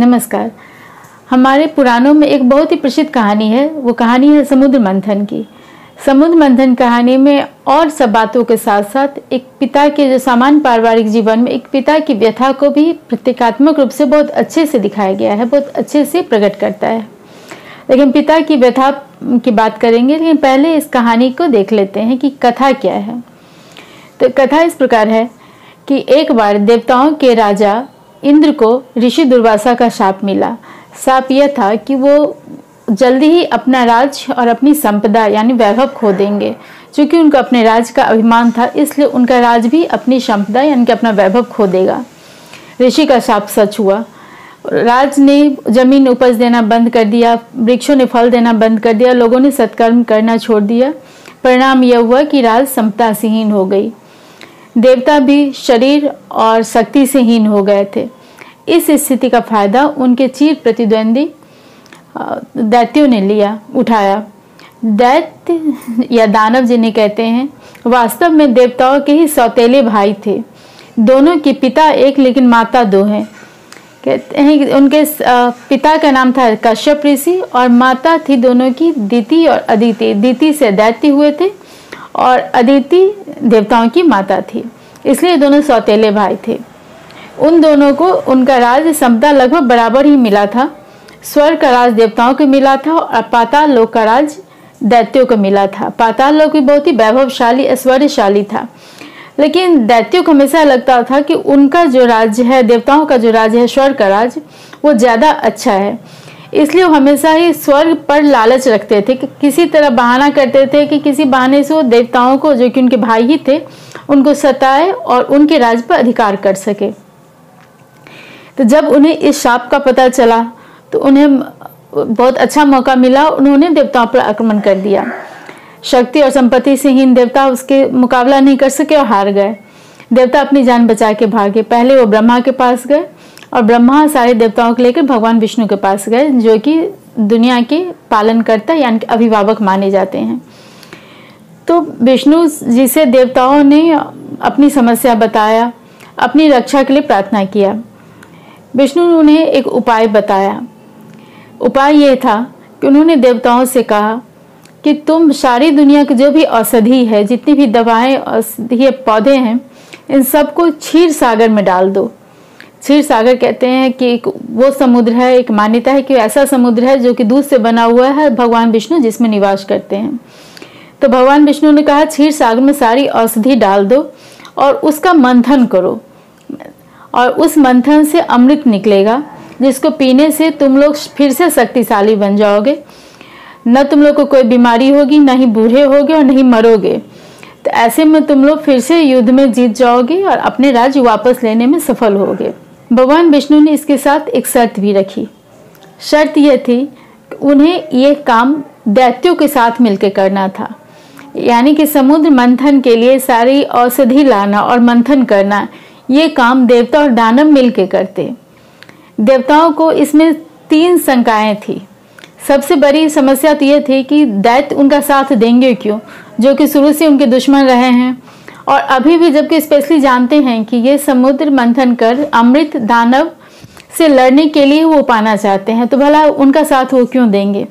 नमस्कार। हमारे पुराणों में एक बहुत ही प्रसिद्ध कहानी है। वो कहानी है समुद्र मंथन की। समुद्र मंथन कहानी में और सब बातों के साथ साथ एक पिता के जो सामान्य पारिवारिक जीवन में एक पिता की व्यथा को भी प्रतीकात्मक रूप से बहुत अच्छे से दिखाया गया है, बहुत अच्छे से प्रकट करता है। लेकिन पिता की व्यथा की बात करेंगे, लेकिन पहले इस कहानी को देख लेते हैं कि कथा क्या है। तो कथा इस प्रकार है कि एक बार देवताओं के राजा इंद्र को ऋषि दुर्वासा का शाप मिला। शाप यह था कि वो जल्दी ही अपना राज और अपनी संपदा यानी वैभव खो देंगे। क्योंकि उनको अपने राज का अभिमान था, इसलिए उनका राज भी अपनी संपदा यानी कि अपना वैभव खो देगा। ऋषि का शाप सच हुआ। राज ने जमीन उपज देना बंद कर दिया, वृक्षों ने फल देना बंद कर दिया, लोगों ने सत्कर्म करना छोड़ दिया। परिणाम यह हुआ कि राज संपदा से हीन हो गई। देवता भी शरीर और शक्ति से हीन हो गए थे। इस स्थिति का फायदा उनके चिर प्रतिद्वंदी दैत्यों ने उठाया। दैत्य या दानव जिन्हें कहते हैं, वास्तव में देवताओं के ही सौतेले भाई थे। दोनों के पिता एक लेकिन माता दो हैं। कहते हैं कि उनके पिता का नाम था कश्यप ऋषि और माता थी दोनों की दिति और अदिति। दिति से दैत्य हुए थे और अदिति देवताओं की माता थी, इसलिए दोनों सौतेले भाई थे। उन दोनों को उनका राज संपदा लगभग बराबर ही मिला था। स्वर्ग का राज देवताओं को मिला था और पाताल लोक का राज दैत्यों को मिला था। पाताल लोक भी बहुत ही वैभवशाली ऐश्वर्यशाली था, लेकिन दैत्यों को हमेशा लगता था कि उनका जो राज्य है, देवताओं का जो राज्य है, स्वर्ग का राज, वो ज़्यादा अच्छा है। इसलिए वो हमेशा ही स्वर्ग पर लालच रखते थे कि किसी तरह बहाना करते थे कि किसी बहाने से वो देवताओं को, जो कि उनके भाई ही थे, उनको सताए और उनके राज पर अधिकार कर सके। तो जब उन्हें इस शाप का पता चला तो उन्हें बहुत अच्छा मौका मिला। उन्होंने देवताओं पर आक्रमण कर दिया। शक्ति और संपत्ति से हीन देवता उसके मुकाबला नहीं कर सके और हार गए। देवता अपनी जान बचा के भागे। पहले वो ब्रह्मा के पास गए और ब्रह्मा सारे देवताओं को लेकर भगवान विष्णु के पास गए, जो कि दुनिया के पालनकर्ता यानी कि अभिभावक माने जाते हैं। तो विष्णु जी से देवताओं ने अपनी समस्या बताया, अपनी रक्षा के लिए प्रार्थना किया। विष्णु ने एक उपाय बताया। उपाय यह था कि उन्होंने देवताओं से कहा कि तुम सारी दुनिया की जो भी औषधि है, जितनी भी दवाएं औषधीय पौधे हैं, इन सबको क्षीर सागर में डाल दो। क्षीर सागर कहते हैं कि वो समुद्र है, एक मान्यता है कि ऐसा समुद्र है जो कि दूध से बना हुआ है, भगवान विष्णु जिसमें निवास करते हैं। तो भगवान विष्णु ने कहा क्षीर सागर में सारी औषधि डाल दो और उसका मंथन करो, और उस मंथन से अमृत निकलेगा, जिसको पीने से तुम लोग फिर से शक्तिशाली बन जाओगे। न तुम लोग को कोई बीमारी होगी, न ही बूढ़े होगे और न ही मरोगे। तो ऐसे में तुम लोग फिर से युद्ध में जीत जाओगे और अपने राज्य वापस लेने में सफल होगे। भगवान विष्णु ने इसके साथ एक शर्त भी रखी। शर्त यह थी कि उन्हें ये काम दैत्यों के साथ मिलकर करना था। यानी कि समुद्र मंथन के लिए सारी औषधि लाना और मंथन करना, ये काम देवता और दानव मिलकर करते। देवताओं को इसमें 3 शंकाएं थी। सबसे बड़ी समस्या तो ये थी कि दैत्य उनका साथ देंगे क्यों, जो कि शुरू से उनके दुश्मन रहे हैं और अभी भी जबकि स्पेशली जानते हैं कि ये समुद्र मंथन कर अमृत दानव से लड़ने के लिए वो पाना चाहते हैं, तो भला उनका साथ वो क्यों देंगे।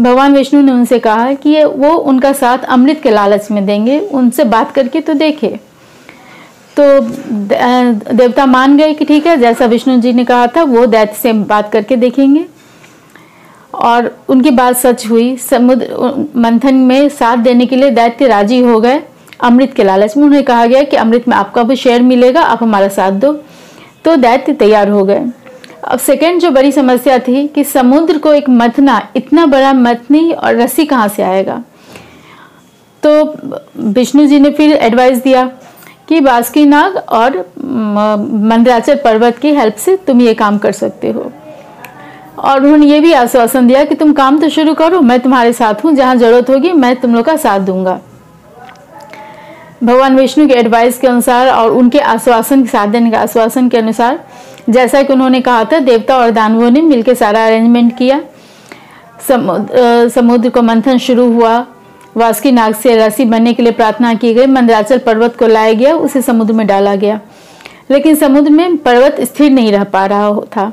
भगवान विष्णु ने उनसे कहा कि वो उनका साथ अमृत के लालच में देंगे, उनसे बात करके तो देखे। तो देवता मान गए कि ठीक है, जैसा विष्णु जी ने कहा था वो दैत्य से बात करके देखेंगे। और उनकी बात सच हुई। समुद्र मंथन में साथ देने के लिए दैत्य राजी हो गए। अमृत के लालच में उन्हें कहा गया कि अमृत में आपका भी शेयर मिलेगा, आप हमारा साथ दो। तो दैत्य तैयार हो गए। अब सेकंड जो बड़ी समस्या थी कि समुद्र को एक मथना, इतना बड़ा मथनी और रस्सी कहाँ से आएगा। तो विष्णु जी ने फिर एडवाइस दिया कि बासुकीनाग और मंदराचल पर्वत की हेल्प से तुम ये काम कर सकते हो। और उन्होंने ये भी आश्वासन दिया कि तुम काम तो शुरू करो, मैं तुम्हारे साथ हूँ, जहाँ जरूरत होगी मैं तुम लोग का साथ दूंगा। भगवान विष्णु के एडवाइस के अनुसार और उनके आश्वासन, साथ देने के आश्वासन के अनुसार, जैसा कि उन्होंने कहा था, देवता और दानवों ने मिलकर सारा अरेंजमेंट किया। समुद्र को मंथन शुरू हुआ। बासुकीनाग से रस्सी बनने के लिए प्रार्थना की गई। मंदराचल पर्वत को लाया गया, उसे समुद्र में डाला गया। लेकिन समुद्र में पर्वत स्थिर नहीं रह पा रहा था।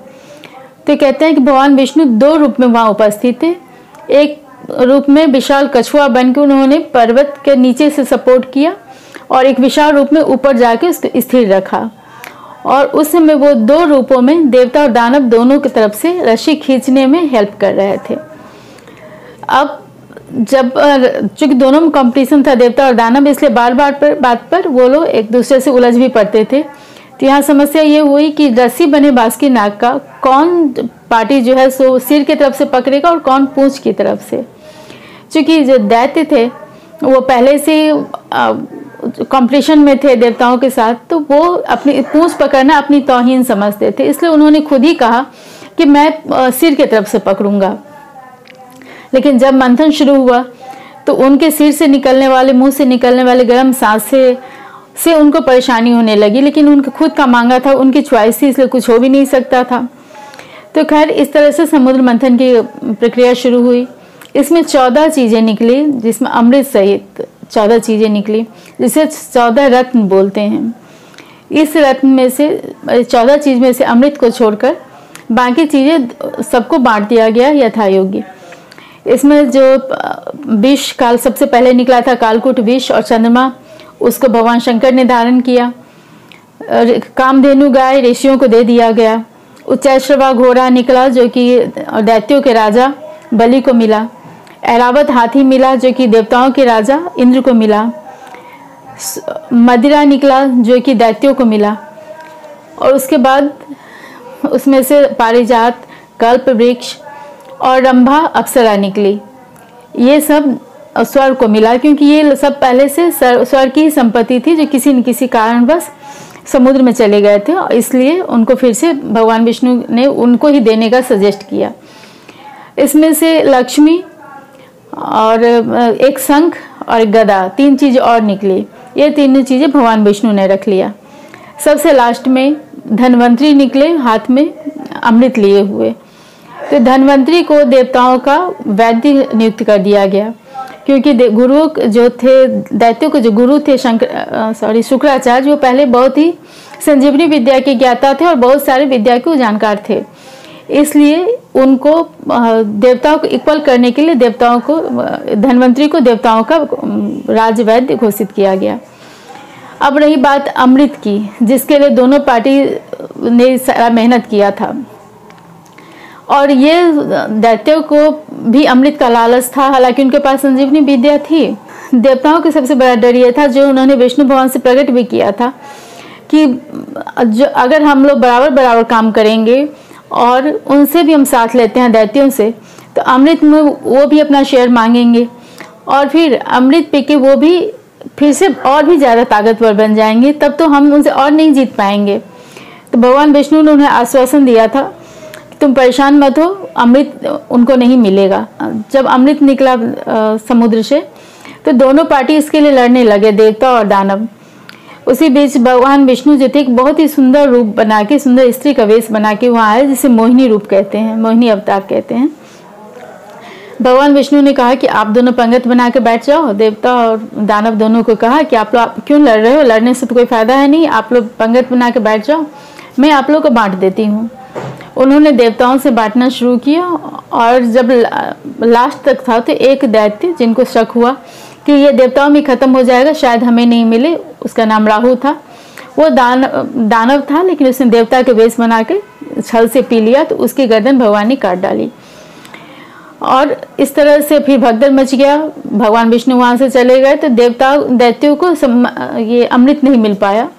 तो कहते हैं कि भगवान विष्णु 2 रूप में वहाँ उपस्थित थे। एक रूप में विशाल कछुआ बनकर उन्होंने पर्वत के नीचे से सपोर्ट किया और एक विशाल रूप में ऊपर जाके उसको स्थिर रखा। और उस समय वो 2 रूपों में देवता और दानव दोनों की तरफ से रस्सी खींचने में हेल्प कर रहे थे। अब जब चूंकि दोनों में कंपटीशन था देवता और दानव, इसलिए बार बार बात पर वो लोग एक दूसरे से उलझ भी पड़ते थे। तो यहाँ समस्या ये हुई कि रस्सी बने बांस की नाक का कौन पार्टी जो है सो सिर की तरफ से पकड़ेगा और कौन पूंछ की तरफ से। चूँकि जो दैत्य थे वो पहले से कंपटीशन में थे देवताओं के साथ, तो वो अपनी पूंछ पकड़ना अपनी तौहीन समझते थे, इसलिए उन्होंने खुद ही कहा कि मैं सिर की तरफ से पकड़ूंगा। लेकिन जब मंथन शुरू हुआ तो उनके सिर से निकलने वाले, मुंह से निकलने वाले गर्म सांस से उनको परेशानी होने लगी। लेकिन उनका खुद का मांगा था, उनकी चॉइस थी, इसलिए कुछ हो भी नहीं सकता था। तो खैर इस तरह से समुद्र मंथन की प्रक्रिया शुरू हुई। इसमें 14 चीज़ें निकली, जिसमें अमृत सहित 14 चीज़ें निकली, जिसे 14 रत्न बोलते हैं। इस रत्न में से 14 चीज़ में से अमृत को छोड़कर बाकी चीज़ें सबको बांट दिया गया यथायोग्य। इसमें जो विष काल सबसे पहले निकला था, कालकूट विष और चंद्रमा, उसको भगवान शंकर ने धारण किया। कामधेनु गाय ऋषियों को दे दिया गया। उच्चैश्रवा घोड़ा निकला जो कि दैत्यों के राजा बलि को मिला। ऐरावत हाथी मिला जो कि देवताओं के राजा इंद्र को मिला। मदिरा निकला जो कि दैत्यों को मिला। और उसके बाद उसमें से पारिजात, कल्प वृक्ष और रंभा अप्सरा निकली। ये सब स्वर्ग को मिला, क्योंकि ये सब पहले से स्वर्ग की ही संपत्ति थी जो किसी न किसी कारणवश समुद्र में चले गए थे, और इसलिए उनको फिर से भगवान विष्णु ने उनको ही देने का सजेस्ट किया। इसमें से लक्ष्मी और एक शंख और एक गदा, 3 चीज़ें और निकली। ये तीनों चीज़ें भगवान विष्णु ने रख लिया। सबसे लास्ट में धन्वंतरी निकले, हाथ में अमृत लिए हुए। तो धन्वंतरी को देवताओं का वैद्य नियुक्त कर दिया गया, क्योंकि गुरु जो थे, दैत्यों के जो गुरु थे शुक्राचार्य, वो पहले बहुत ही संजीवनी विद्या के ज्ञाता थे और बहुत सारे विद्या के जानकार थे। इसलिए उनको देवताओं को इक्वल करने के लिए देवताओं को, धन्वंतरी को देवताओं का राजवैद्य घोषित किया गया। अब रही बात अमृत की, जिसके लिए दोनों पार्टी ने सारा मेहनत किया था। और ये दैत्यों को भी अमृत का लालच था, हालांकि उनके पास संजीवनी विद्या थी। देवताओं का सबसे बड़ा डर ये था, जो उन्होंने विष्णु भगवान से प्रकट भी किया था, कि जो अगर हम लोग बराबर बराबर काम करेंगे और उनसे भी हम साथ लेते हैं दैत्यों से, तो अमृत में वो भी अपना शेयर मांगेंगे और फिर अमृत पी के वो भी फिर से और भी ज़्यादा ताकतवर बन जाएंगे, तब तो हम उनसे और नहीं जीत पाएंगे। तो भगवान विष्णु ने उन्हें आश्वासन दिया था कि तुम परेशान मत हो, अमृत उनको नहीं मिलेगा। जब अमृत निकला समुद्र से, तो दोनों पार्टी इसके लिए लड़ने लगे, देवता और दानव। उसी बीच भगवान विष्णु जो थे एक बहुत ही सुंदर रूप बना के, सुंदर स्त्री का वेश बना के वहाँ आए, जिसे मोहिनी रूप कहते हैं, मोहिनी अवतार कहते हैं। भगवान विष्णु ने कहा कि आप दोनों पंगत बना के बैठ जाओ। देवता और दानव दोनों को कहा कि आप लोग क्यों लड़ रहे हो, लड़ने से तो कोई फायदा है नहीं, आप लोग पंगत बना के बैठ जाओ, मैं आप लोग को बांट देती हूँ। उन्होंने देवताओं से बांटना शुरू किया, और जब लास्ट तक था तो एक दैत्य जिनको शक हुआ कि ये देवताओं में खत्म हो जाएगा, शायद हमें नहीं मिले, उसका नाम राहु था। वो दानव था, लेकिन उसने देवता के वेश बना के छल से पी लिया, तो उसकी गर्दन भगवान ने काट डाली। और इस तरह से फिर भगदड़ मच गया। भगवान विष्णु वहाँ से चले गए, तो दैत्यों को ये अमृत नहीं मिल पाया,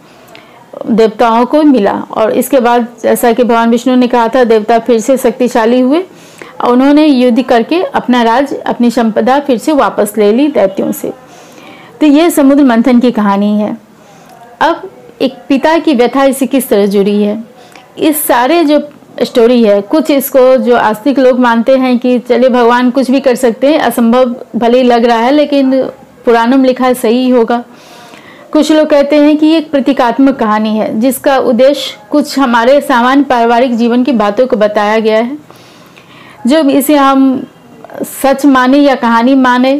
देवताओं को मिला। और इसके बाद जैसा कि भगवान विष्णु ने कहा था, देवता फिर से शक्तिशाली हुए, उन्होंने युद्ध करके अपना राज, अपनी संपदा फिर से वापस ले ली दैत्यों से। तो ये समुद्र मंथन की कहानी है। अब एक पिता की व्यथा इससे किस तरह जुड़ी है, इस सारे जो स्टोरी है, कुछ इसको जो आस्तिक लोग मानते हैं कि चलिए भगवान कुछ भी कर सकते हैं, असंभव भले ही लग रहा है लेकिन पुराणों में लिखा है सही होगा। कुछ लोग कहते हैं कि ये एक प्रतीकात्मक कहानी है, जिसका उद्देश्य कुछ हमारे सामान्य पारिवारिक जीवन की बातों को बताया गया है। जो इसे हम सच माने या कहानी माने,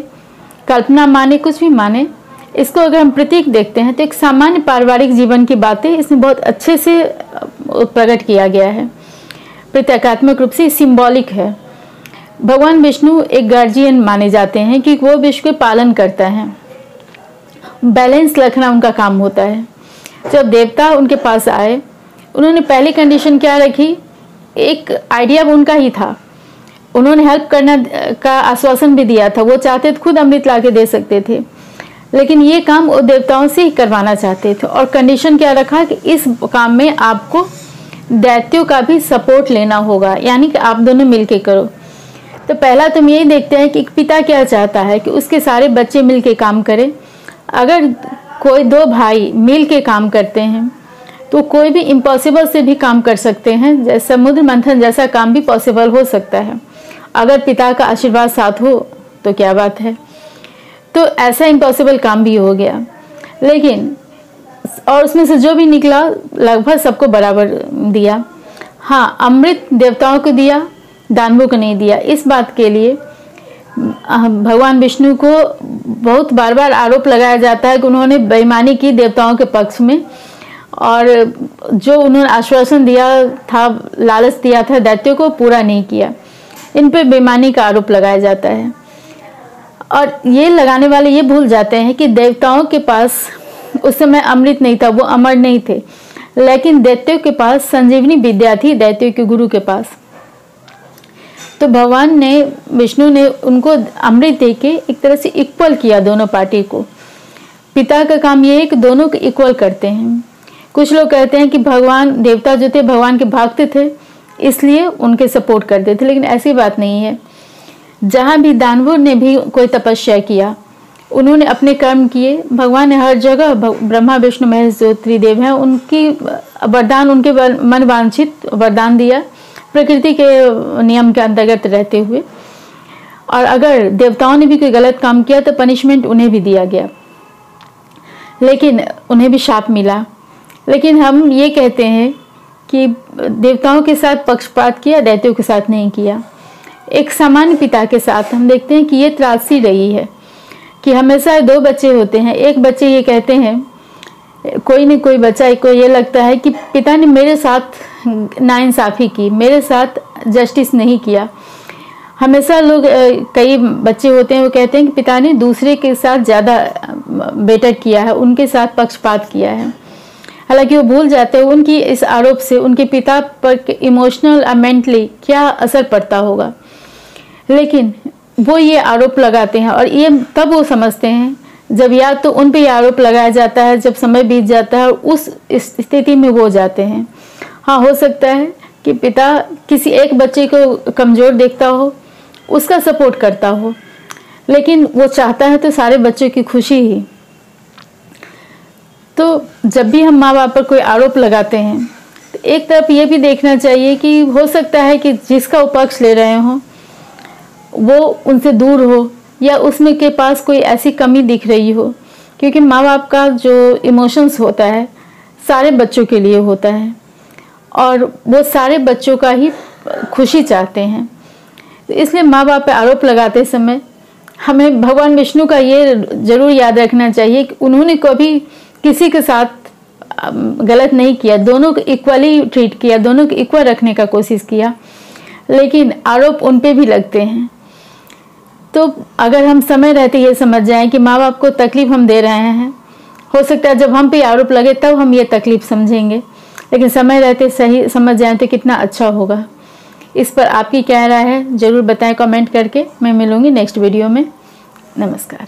कल्पना माने, कुछ भी माने, इसको अगर हम प्रतीक देखते हैं तो एक सामान्य पारिवारिक जीवन की बातें इसमें बहुत अच्छे से प्रकट किया गया है। प्रतीकात्मक रूप से सिंबॉलिक है। भगवान विष्णु एक गार्जियन माने जाते हैं कि वो विश्व के पालन करता है, बैलेंस रखना उनका काम होता है। जब देवता उनके पास आए, उन्होंने पहली कंडीशन क्या रखी, एक आइडिया उनका ही था, उन्होंने हेल्प करना का आश्वासन भी दिया था, वो चाहते तो खुद अमृत ला के दे सकते थे, लेकिन ये काम वो देवताओं से ही करवाना चाहते थे। और कंडीशन क्या रखा कि इस काम में आपको दैत्यों का भी सपोर्ट लेना होगा, यानी कि आप दोनों मिलके करो। तो पहला तुम यही देखते हैं कि एक पिता क्या चाहता है कि उसके सारे बच्चे मिलके काम करें। अगर कोई दो भाई मिल के काम करते हैं तो कोई भी इम्पॉसिबल से भी काम कर सकते हैं, जैसे समुद्र मंथन जैसा काम भी पॉसिबल हो सकता है। अगर पिता का आशीर्वाद साथ हो तो क्या बात है। तो ऐसा इम्पॉसिबल काम भी हो गया, लेकिन और उसमें से जो भी निकला लगभग सबको बराबर दिया। हाँ, अमृत देवताओं को दिया, दानवों को नहीं दिया। इस बात के लिए भगवान विष्णु को बहुत बार बार आरोप लगाया जाता है कि उन्होंने बेईमानी की देवताओं के पक्ष में, और जो उन्होंने आश्वासन दिया था, लालच दिया था दैत्यों को, पूरा नहीं किया। इन पे बेईमानी का आरोप लगाया जाता है। और ये लगाने वाले ये भूल जाते हैं कि देवताओं के पास उस समय अमृत नहीं था, वो अमर नहीं थे, लेकिन दैत्यों के पास संजीवनी विद्या थी, दैत्यों के गुरु के पास। तो भगवान ने, विष्णु ने उनको अमृत देके एक तरह से इक्वल किया दोनों पार्टी को। पिता का काम ये है कि दोनों को इक्वल करते हैं। कुछ लोग कहते हैं कि भगवान, देवता जो थे भगवान के भक्त थे इसलिए उनके सपोर्ट करते थे, लेकिन ऐसी बात नहीं है। जहाँ भी दानवों ने भी कोई तपस्या किया, उन्होंने अपने कर्म किए, भगवान ने हर जगह, ब्रह्मा विष्णु महेश जो त्रिदेव हैं, उनकी वरदान, उनके मन वांछित वरदान दिया प्रकृति के नियम के अंतर्गत रहते हुए। और अगर देवताओं ने भी कोई गलत काम किया तो पनिशमेंट उन्हें भी दिया गया, लेकिन उन्हें भी शाप मिला। लेकिन हम ये कहते हैं कि देवताओं के साथ पक्षपात किया, दैत्यों के साथ नहीं किया। एक सामान्य पिता के साथ हम देखते हैं कि ये त्रासदी रही है कि हमेशा दो बच्चे होते हैं। एक बच्चे ये कहते हैं, कोई न कोई बच्चा को ये लगता है कि पिता ने मेरे साथ नाइंसाफ़ी की, मेरे साथ जस्टिस नहीं किया। हमेशा लोग, कई बच्चे होते हैं वो कहते हैं कि पिता ने दूसरे के साथ ज़्यादा बेटर किया है, उनके साथ पक्षपात किया है। हालांकि वो भूल जाते हैं उनकी इस आरोप से उनके पिता पर इमोशनल और मेंटली क्या असर पड़ता होगा। लेकिन वो ये आरोप लगाते हैं, और ये तब वो समझते हैं जब या तो उन पे आरोप लगाया जाता है जब समय बीत जाता है और उस स्थिति में वो जाते हैं। हाँ, हो सकता है कि पिता किसी एक बच्चे को कमज़ोर देखता हो, उसका सपोर्ट करता हो, लेकिन वो चाहता है तो सारे बच्चों की खुशी ही। तो जब भी हम माँ बाप पर कोई आरोप लगाते हैं तो एक तरफ ये भी देखना चाहिए कि हो सकता है कि जिसका वो पक्ष ले रहे हों वो उनसे दूर हो, या उसमें के पास कोई ऐसी कमी दिख रही हो, क्योंकि माँ बाप का जो इमोशंस होता है सारे बच्चों के लिए होता है और वो सारे बच्चों का ही खुशी चाहते हैं। तो इसलिए माँ बाप पे आरोप लगाते समय हमें भगवान विष्णु का ये जरूर याद रखना चाहिए कि उन्होंने कभी किसी के साथ गलत नहीं किया, दोनों को इक्वली ट्रीट किया, दोनों को इक्वल रखने का कोशिश किया, लेकिन आरोप उन पे भी लगते हैं। तो अगर हम समय रहते ये समझ जाएं कि माँ बाप को तकलीफ हम दे रहे हैं, हो सकता है जब हम पे आरोप लगे तब हम ये तकलीफ समझेंगे, लेकिन समय रहते सही समझ जाएं तो कितना अच्छा होगा। इस पर आपकी क्या राय है ज़रूर बताएं कमेंट करके। मैं मिलूँगी नेक्स्ट वीडियो में। नमस्कार।